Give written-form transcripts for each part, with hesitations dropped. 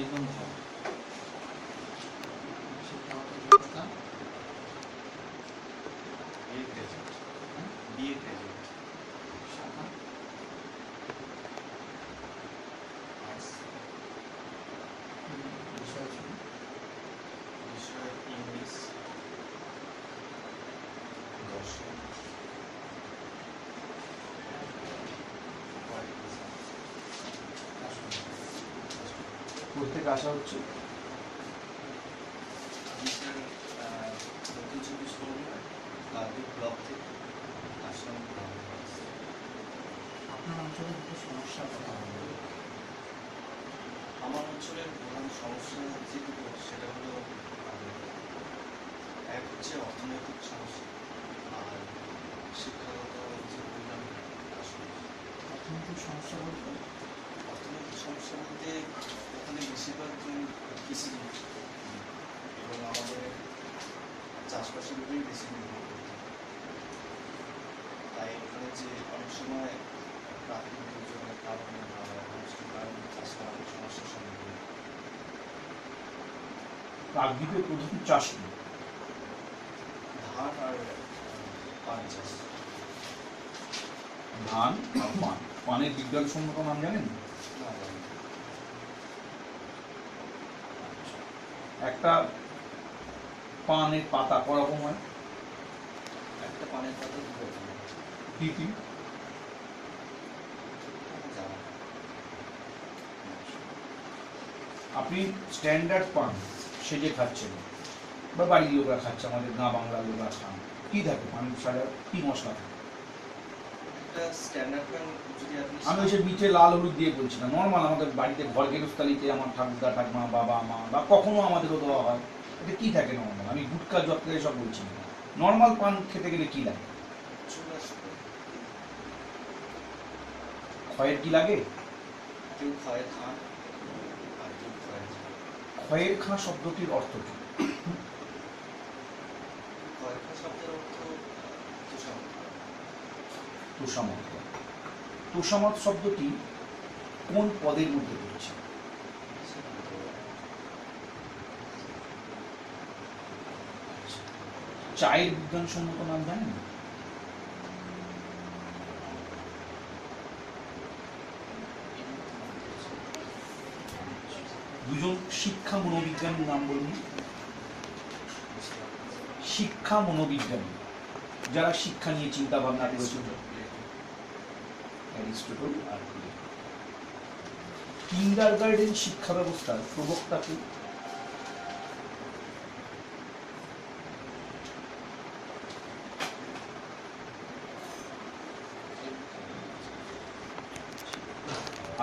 নিবন্ধ শিক্ষাগত যোগ্যতা বিএ গ্রাজুয়েট শাখা আর্টস বিষয় ছিল বিষয় ইংলিশ দর্শন কোথেকে আসা হচ্ছে? আমি স্যার দক্ষিণ চব্বিশ পরগনা কাকদ্বীপ ব্লক থেকে আসলাম। আপনার অঞ্চলে কিছু সমস্যার কথা বলবেন। আমার অঞ্চলের প্রধান সমস্যা যেগুলো সেটা হলো এক হচ্ছে অর্থনৈতিক সমস্যা, আর শিক্ষাগত যে বললাম তার সমস্যা। অর্থনৈতিক সমস্যা বলতে অর্থনৈতিক সমস্যা বলতে ওখানে বেশিরভাগ কৃষি এবং আমাদের চাষবাসের উপরেই বেশি নির্ভর করতে হয়। তাই ওখানে যে অনেক সময় প্রাকৃতিক দুর্যোগের কারণে বা বৃষ্টির কারণে চাষের অনেক সমস্যার সম্মুখীন হয়। কাকদ্বীপের প্রধান চাষ কি? ধান আর পান চাষ। ধান আর পান। পানের বিজ্ঞানসম্মত নাম জানেন? না, জানি না। একটা পানের পাতা করকম হয়? একটা পানের পাতা দুটো রকম হয়। কি কি? জানা নেই। আপনি স্ট্যান্ডার্ড পান সেজে খাচ্ছেন বা বাড়ির লোকরা খাচ্ছে, আমাদের গাঁ বাংলার লোকরা খান, কি থাকে পানের সাথে? কি মশলা থাকে? একটা স্ট্যান্ডার্ড প্যান যদি আপনি আমি ওই যে মিঠে লাল হলুদ দিয়ে বলছি না, নর্মাল আমাদের বাড়িতে ঘর গেরস্তালিতে আমার ঠাকুরদা ঠাকুমা বাবা মা বা কখনো আমাদেরও দেওয়া হয়, এটা কি থাকে নর্মাল? আমি গুটকা জটকা এসব বলছি না, নর্মাল পান খেতে গেলে কি লাগে? চুলা শুকনো, ক্ষয়ের কি লাগে? কেউ খয়ের খান আর কেউ খয়ের খান। ক্ষয়ের খাঁ শব্দটির অর্থ কি? খয়ের খা শব্দের অর্থ তোষামত। তোষামত। তোষামত শব্দটি কোন পদের মধ্যে পড়ছে? চায়ের বিজ্ঞানসম্মত নাম জানেন? দুজন শিক্ষা মনোবিজ্ঞানীর নাম বলুন। শিক্ষা মনোবিজ্ঞানী যারা শিক্ষা নিয়ে চিন্তা ভাবনা করেছিল। অ্যারিস্টটল আর কিন্ডারগার্টেন শিক্ষা ব্যবস্থার প্রবক্তা কে?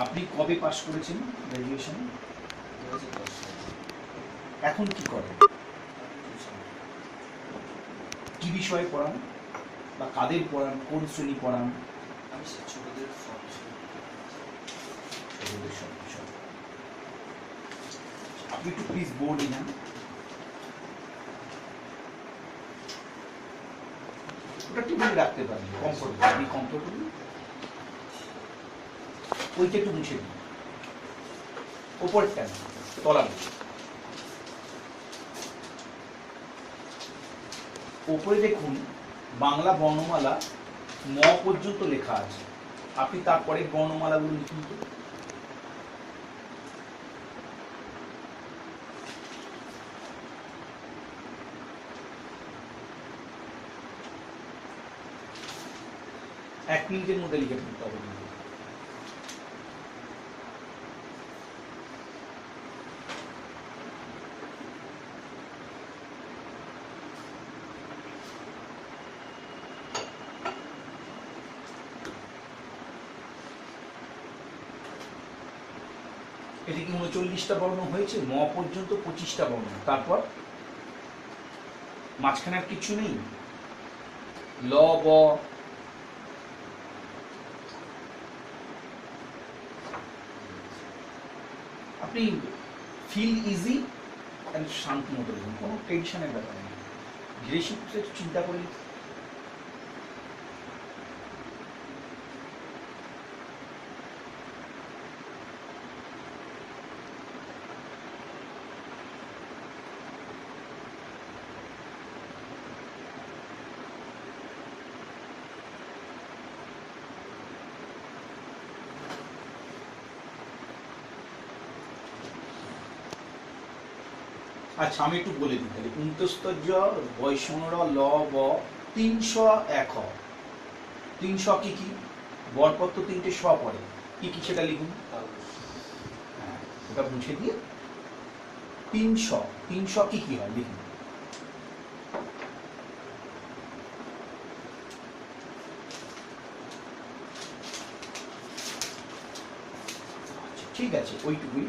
আপনি কবে পাশ করেছেন গ্র্যাজুয়েশন? 2010 সালে। এখন কি করেন? কি বিষয়ে পড়ান বা কাদের পড়ান, কোন শ্রেণী পড়ান? আমি সে ছোটদের সব বিষয় ছোটদের সব বিষয়। আপনি একটু প্লিজ বোর্ডে যান। ওটা টেবিলে রাখতে পারেন, কমফোর্টেবল। আপনি কমফোর্টেবল? ওইটা একটু মুছে দিন, ওপরটা তলা। ওপরে দেখুন বাংলা বর্ণমালা ম পর্যন্ত লেখা আছে, আপনি তারপরে বর্ণমালাগুলো লিখুন তো। এক মিনিটের মধ্যে লিখে ফেলতে হবে। এটি কি 39টা বর্ণ হয়েছে? ম পর্যন্ত 25টা বর্ণ, তারপর মাঝখানে আর কিছু নেই। ল ব আপনি ফিল ইজি অ্যান্ড শান্ত মতো লিখুন, কোনো টেনশনের ব্যাপার নেই। ধীরে সুস্থে চিন্তা করে লিখুন। আচ্ছা আমি একটু বলে দিই তাহলে কুন্তস্তর্য বৈষ্ণর ল ব 301 300 কি কি বরপত্র 3টে স পড়ে কি কি সেটা লিখুন। হ্যাঁ ওটা মুছে দিয়ে 300 কি কি হয় লিখুন। ঠিক আছে ওইটুকুই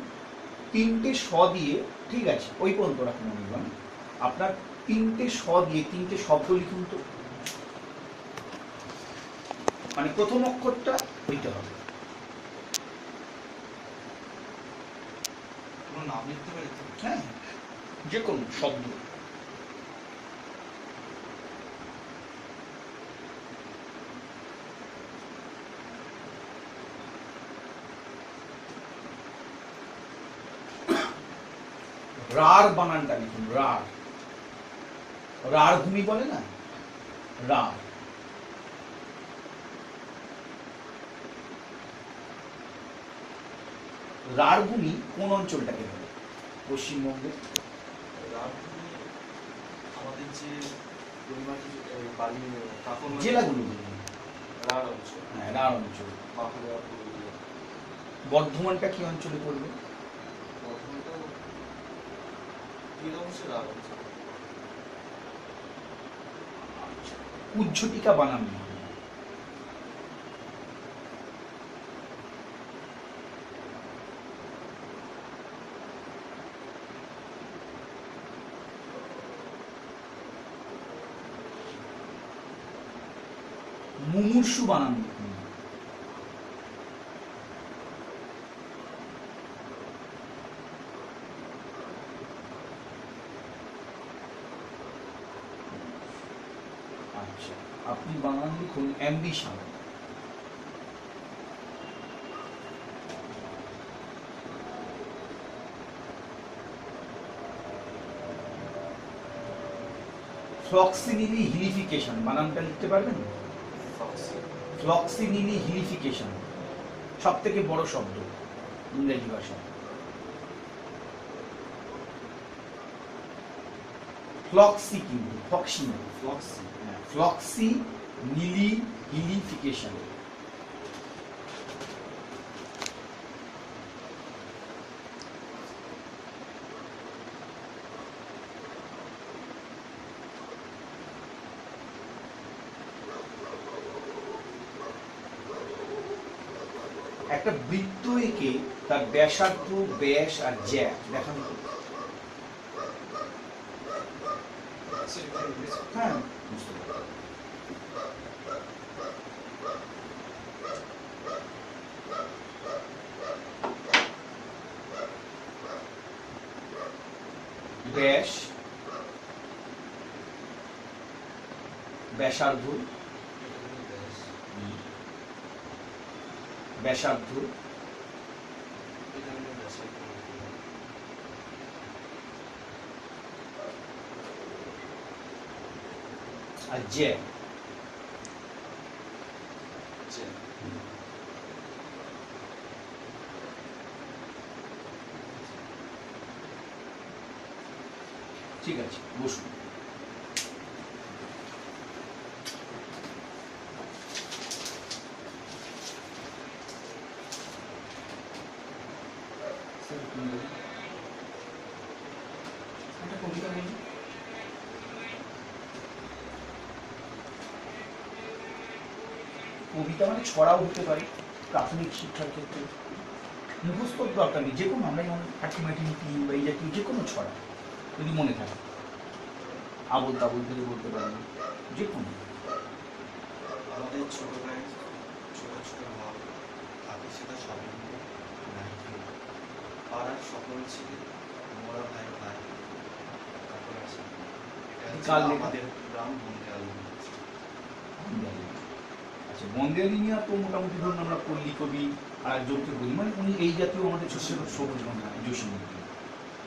3টে স দিয়ে ঠিক আছে ওই পর্যন্ত রাখুন অনির্বাণ। আপনার 3টে স দিয়ে 3টে শব্দ লিখুন তো, মানে প্রথম অক্ষরটা হইতে হবে। কোনো নাম লিখতে পারি তো? হ্যাঁ যে কোনো শব্দ। রার বানানটা লিখুন, রার, রার ভূমি বলে না, রার। রার ভূমি কোন অঞ্চলটাকে বলে পশ্চিমবঙ্গে? আমাদের যে বালি কাকন জেলাগুলো বলুন। রাঢ় অঞ্চল, হ্যাঁ রার অঞ্চল। বাঁকুড়া, পুরুলিয়া। বর্ধমানটা কি অঞ্চলে পড়বে? বর্ধমানটা অবশ্যই রাঢ় অঞ্চল। উজ্জটিকা বানান লিখুন। মুমূর্ষু বানান লিখুন। আচ্ছা আপনি বানান লিখুন অ্যাম্বিশন। ফ্লক্সিনিলি হিলিফিকেশন বানানটা লিখতে পারবেন? ফ্লক্সিনিলি হিলিফিকেশন সব থেকে বড় শব্দ ইংরেজি ভাষায়। ফ্লক্সি কিন্তু ফক্সি না, ফ্লক্সি। ফ্লক্সি নিলি হিলিফিকেশন। একটা বৃত্ত এঁকে তার ব্যাসার্ধ ব্যাস আর জ্যা দেখানো। হ্যাঁ বুঝতে পারছি। ব্যাস, ব্যাসার্ধ, ব্যাসার্ধ, আর জ্যা। ঠিক আছে বসুন। একটা কবিতা বলি। কবিতা মানে ছড়াও হতে পারে প্রাথমিক শিক্ষার ক্ষেত্রে, মুখস্থ দরকার নেই, যে কোনো আমরা যেমন হাটিমাটিমিটি বা এই জাতীয় যে কোনো ছড়া যদি মনে থাকে আবল তাবল থেকে বলতে পারেন, যে কোনো। আমাদের ছোট ভাই ছোট ছোট ভাব থাকে সেটা সবই নাই পাড়ার সকল ছেলে মোরা ভাই ভাই। তারপর আছে এটা কাল হচ্ছে লেখা। আমাদের গ্রাম বন্দিয়াল। আচ্ছা বন্দেয়ালি নিয়ে তো মোটামুটি ধরুন আমরা পল্লী কবি আর একজনকে বলি, মানে উনি এই জাতীয় আমাদের ছোট ছোট সবুজ বাংলা জসীমউদ্দিন,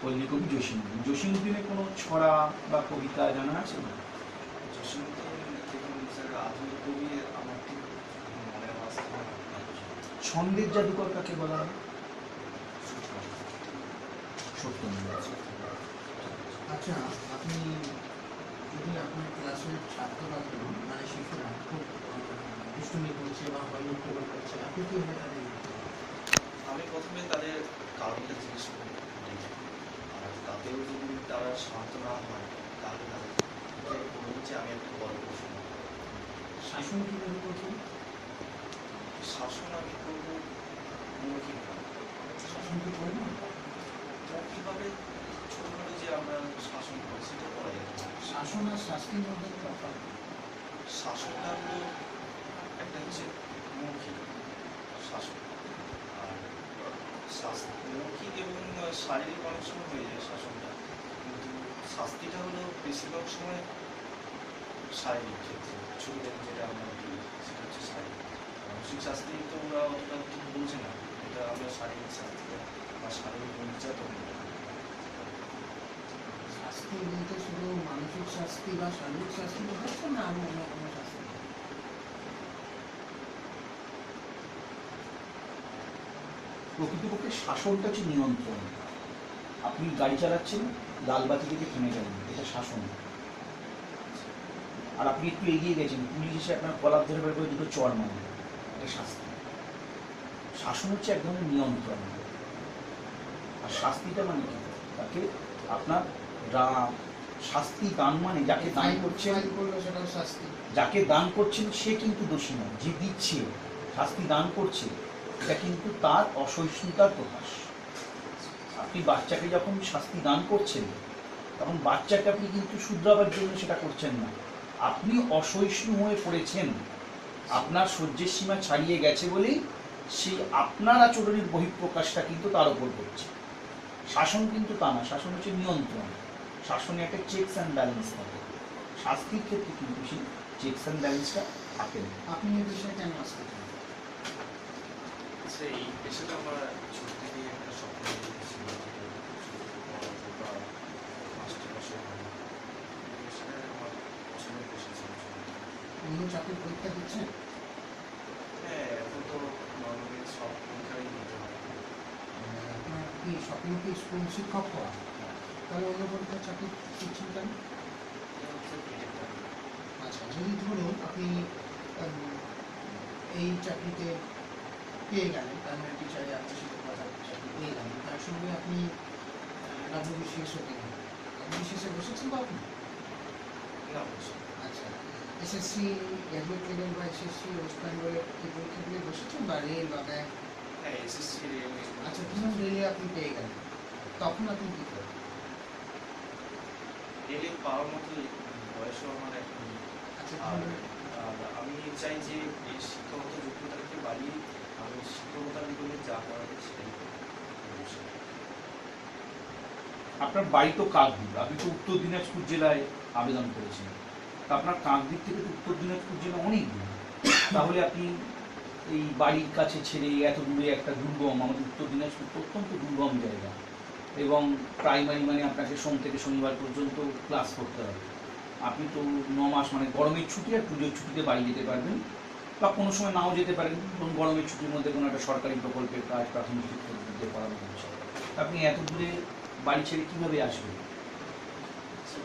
পল্লী কবি জসীমউদ্দিন। জসীমউদ্দিনের কোনো ছড়া বা কবিতা জানা আছে না? আধুনিক কবি আমার ঠিক মনে আসছে না। ছন্দের জাদুকর কাকে বলা হয়? সত্যেন্দ্রনাথ। আচ্ছা, আপনি যদি আপনার ক্লাসের ছাত্ররা ধরুন, মানে শিশুরা খুব দুষ্টুমি করছে বা হয়তো করছে, আপনি কীভাবে তাদের আমি প্রথমে তাদের কারণটা জিজ্ঞেস করি, আর তাতেও যদি তারা শান্ত না হয় তাহলে তাদেরকে বলুন যে আমি একটা গল্প শোনাবো। শাসন কীভাবে করছেন? শাসন আমি করবো মৌখিকভাবে। শাসন কি করে না? মৌখিকভাবে ছোটখাটো যে আমরা শাসন করি সেটা করা যায় না। শাসন আর শাস্তির মধ্যে তফাৎ। শাসনটা হলো একটা হচ্ছে মৌখিক শাসন, আর মৌখিক এবং শারীরিক অনেক সময় হয়ে যায় শাসনটা, কিন্তু শাস্তিটা হলো বেশিরভাগ সময় শারীরিক ক্ষেত্রে। ছোটদের যেটা আমরা দিই সেটা হচ্ছে শারীরিক। মানসিক শাস্তি তো ওরা অতটা ঠিক বোঝে না, এটা আমরা শারীরিক শাস্তিটা বা শারীরিক নির্যাতন বলি। শাস্তি বলতে শুধু মানসিক শাস্তি বা শারীরিক শাস্তি বোঝাচ্ছে না আরো অন্য কোনো শাস্তি? প্রকৃতপক্ষে শাসনটা হচ্ছে নিয়ন্ত্রণ। আপনি গাড়ি চালাচ্ছেন, লাল বাতি থেকে থেমে গেলেন, এটা শাসন। আর আপনি একটু এগিয়ে গেছেন, পুলিশ এসে আপনার কলার ধরে বের করে দুটো চড় মারল, এটা শাস্তি। শাসন হচ্ছে এক ধরনের নিয়ন্ত্রণ। আর শাস্তিটা মানে কি? তাকে আপনার শাস্তি দান মানে যাকে দান করছেন, ফাইল করলো সেটাও শাস্তি। যাকে দান করছেন সে কিন্তু দোষী নয়, যে দিচ্ছে শাস্তি দান করছে এটা কিন্তু তার অসহিষ্ণুতার প্রকাশ। আপনি বাচ্চাকে যখন শাস্তি দান করছেন তখন বাচ্চাকে আপনি কিন্তু শুধরাবার জন্য সেটা করছেন না, আপনি অসহিষ্ণু হয়ে পড়েছেন, আপনার সহ্যের সীমা ছাড়িয়ে গেছে বলেই সেই আপনার আচরণের বহিঃপ্রকাশটা কিন্তু তার উপর করছে। শাসন কিন্তু তা না, শাসন হচ্ছে নিয়ন্ত্রণ। শাসনে একটা চেকস অ্যান্ড ব্যালেন্স থাকে, শাস্তির ক্ষেত্রে কিন্তু সেই চেকস অ্যান্ড ব্যালেন্সটা থাকে না। আপনি এই বিষয়ে কেন আসতে চান? এই পেশাটা আমার ছোট থেকে একটা স্বপ্ন ছিল, মাস্টার পাশে পেশাটা আমার পছন্দের পেশা ছিল। অন্য চাকরির পরীক্ষা দিচ্ছেন? হ্যাঁ, এখন তো নর্মালি সব পরীক্ষাই দিতে হয়। আপনার কি স্বপ্ন কি স্কুল শিক্ষক হওয়া? তাহলে অন্য পরীক্ষার চাকরি দিচ্ছেন কেন? আচ্ছা, যদি ধরুন আপনি এই চাকরিতে পেয়ে গেলেন, প্রাইমারি টিচারে আত্মশিক্ষক বা চাকরি পেয়ে গেলেন, তার সঙ্গে আপনি WBCS হতে গেলেন, WBCS বসেছেন তো আপনি? না বলছি, আচ্ছা, এসএসসি গ্র্যাজুয়েট লেভেল বা এসএসসি ওয়েস্ট বেঙ্গলের এই পরীক্ষাগুলি বসেছেন বা রেল বা ব্যাংক? হ্যাঁ এসএসসি রেলওয়ে। আচ্ছা, ধরুন রেলে আপনি পেয়ে গেলেন, তখন আপনি কী করবেন? রেলে পাওয়ার মতো বয়সও আমার এখন নেই। আচ্ছা, আর ধরুন আর আমি চাই যে এই শিক্ষাগত যোগ্যতাকে বাড়িয়ে আমি শিক্ষকতার জীবনে যা করাবে সেটাই করব। আপনার বাড়ি তো কাকদ্বীপ, আপনি তো উত্তর দিনাজপুর জেলায় আবেদন করেছেন, তা আপনার কাকদ্বীপ থেকে তো উত্তর দিনাজপুর জেলা অনেক দূর, তাহলে আপনি এই বাড়ির কাছে ছেড়ে এত দূরে একটা দুর্গম, আমাদের উত্তর দিনাজপুর তো অত্যন্ত দুর্গম জায়গা, এবং প্রাইমারি মানে আপনাকে সোম থেকে শনিবার পর্যন্ত ক্লাস করতে হবে। আপনি তো 9 মাস মানে গরমের ছুটি আর পুজোর ছুটিতে বাড়ি যেতে পারবেন, বা কোনো সময় নাও যেতে পারেন, ধরুন গরমের ছুটির মধ্যে কোনো একটা সরকারি প্রকল্পের কাজ প্রাথমিক শিক্ষক দিতে পড়ানো হচ্ছে, আপনি এত দূরে বাড়ি ছেড়ে কীভাবে আসবেন?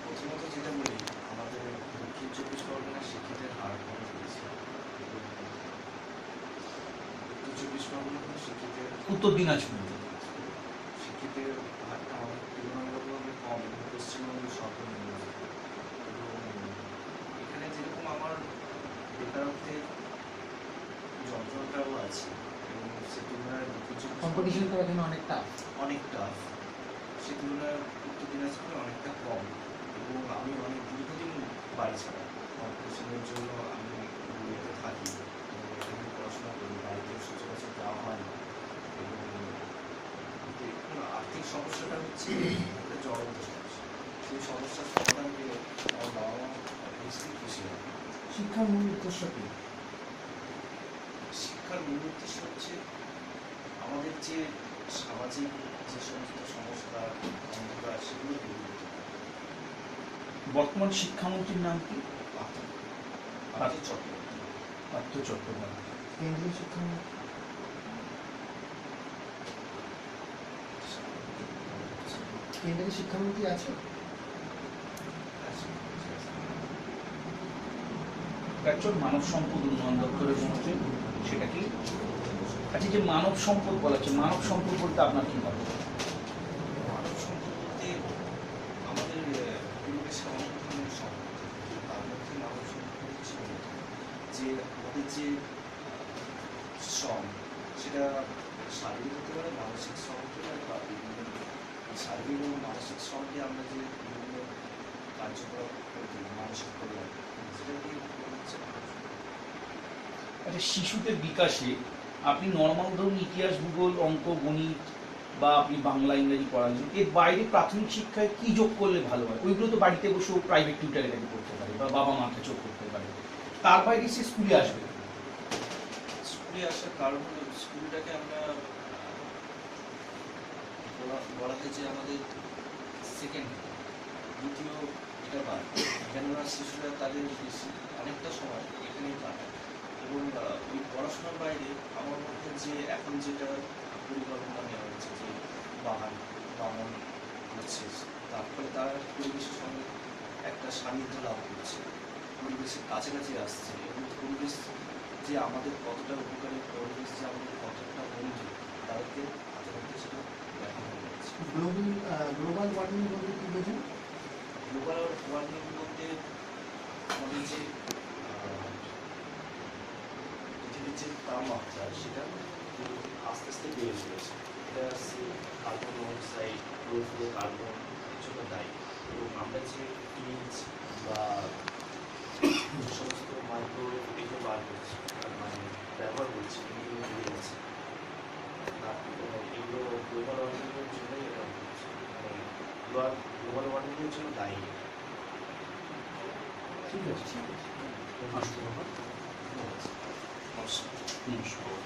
প্রথমত যেটা বলি, আমাদের দক্ষিণ 24 পরগনার শিক্ষিতের হার অনেক বেশি। উত্তর 24 পরগনার শিক্ষিতের উত্তর দিনাজপুর শিক্ষিতের হারটা আমাদের তুলনামূলকভাবে কম এবং পশ্চিমবঙ্গের সর্বনিম্ন। এবং এখানে যেরকম আমার বেকারত্বের যন্ত্রণাটাও আছে, এবং সে তুলনায় দক্ষিণ 24 কম্পিটিশন তো এখানে অনেক টাফ। অনেক টাফ, সে তুলনায় উত্তর দিনাজপুরে অনেকটা কম। এবং আমি অনেক দীর্ঘদিন বাড়ি ছাড়া কম্পিটিশনের জন্য আমি রুয়েতে থাকি এবং এখানে পড়াশোনা করি, বাড়িতে সচরাচর যাওয়া হয় না। এবং দেখুন আর্থিক সমস্যাটা হচ্ছে একটা জ্বলন্ত সমস্যা, সেই সমস্যার সমাধান পেলে আমার বাবা মা নিশ্চয়ই খুশি হয়। শিক্ষার মূল উদ্দেশ্য কি? শিক্ষার মূল উদ্দেশ্য হচ্ছে আমাদের যে সামাজিক যে সমস্ত সমস্যা অন্ধকার সেগুলো দূর করতে হবে। বর্তমান শিক্ষামন্ত্রীর নাম কি? পার্থ চট্টোপাধ্যায়। পার্থ চট্টোপাধ্যায়। কেন্দ্রীয় শিক্ষামন্ত্রী? কেন্দ্রের শিক্ষামন্ত্রী আছে? এটা হচ্ছে মানব সম্পদ উন্নয়ন দপ্তরের মধ্যে, সেটা কি? আচ্ছা, যে মানব সম্পদ বলা হচ্ছে, মানব সম্পদ বলতে আপনার কি হবে? মানব সম্পদ বলতে আমাদের পরিবেশে অনেক ধরনের সম্পদ, তার মধ্যে মানব সম্পদ হচ্ছে যে আমাদের যে শ্রম, সেটা শারীরিক হতে পারে, মানসিক শ্রম হতে পারে, বা বিভিন্ন শারীরিক এবং মানসিক শ্রম দিয়ে আমরা যে বিভিন্ন কার্যকলাপ করে থাকি, মানসিক কল্যাণ, সেটাকে হচ্ছে মানব সম্পদ। আচ্ছা, শিশুদের বিকাশে আপনি নর্মাল ধরুন ইতিহাস, ভূগোল, অঙ্ক, গণিত বা আপনি বাংলা ইংরেজি পড়ালেন, এর বাইরে প্রাথমিক শিক্ষায় কি যোগ করলে ভালো হয়? ওইগুলো তো বাড়িতে বসেও প্রাইভেট টিউটারের কাছে করতে পারে বা বাবা মাকে যোগ করতে পারে, তার বাইরে সে স্কুলে আসবে। স্কুলে আসার কারণ হলো স্কুলটাকে আমরা বলা হয় যে আমাদের সেকেন্ড, দ্বিতীয় এটা বাদ, কেননা শিশুরা তাদের বেশি অনেকটা সময় এখানেই কাটায়। এবং ওই পড়াশোনার বাইরে আমার মধ্যে যে এখন যেটা পরিকল্পনা নেওয়া হচ্ছে যে বামন হচ্ছে, তার ফলে তারা পরিবেশের সঙ্গে একটা সান্নিধ্য লাভ করছে, পরিবেশের কাছাকাছি আসছে, এবং পরিবেশ যে আমাদের কতটা উপকারী, পরিবেশ যে আমাদের কতটা বন্ধু, তাদেরকে হাতে হাতে সেটা দেখানো হচ্ছে। গ্লোবাল ওয়ার্মিং বলতে কি বোঝেন? গ্লোবাল ওয়ার্মিং বলতে আমাদের যে পৃথিবীর যে তাপমাত্রা, সেটা আস্তে আস্তে বেড়ে চলেছে। এটা হচ্ছে কার্বন মনোক্সাইড, কার্বন জন্য দায়ী। এবং আমরা যে ফ্রিজ বা যে সমস্ত মাইক্রোওয়েভ এগুলো মানে ব্যবহার করছি, এগুলো বেড়ে গেছে। এগুলো গ্লোবাল ওয়ার্মিংয়ের জন্যই এটা হচ্ছে, মানে গ্লোবাল ওয়ার্মিংয়ের জন্য দায়ী। ঠিক আছে, ঠিক আছে, আসতে হবে। নমস্কার। নমস্কার।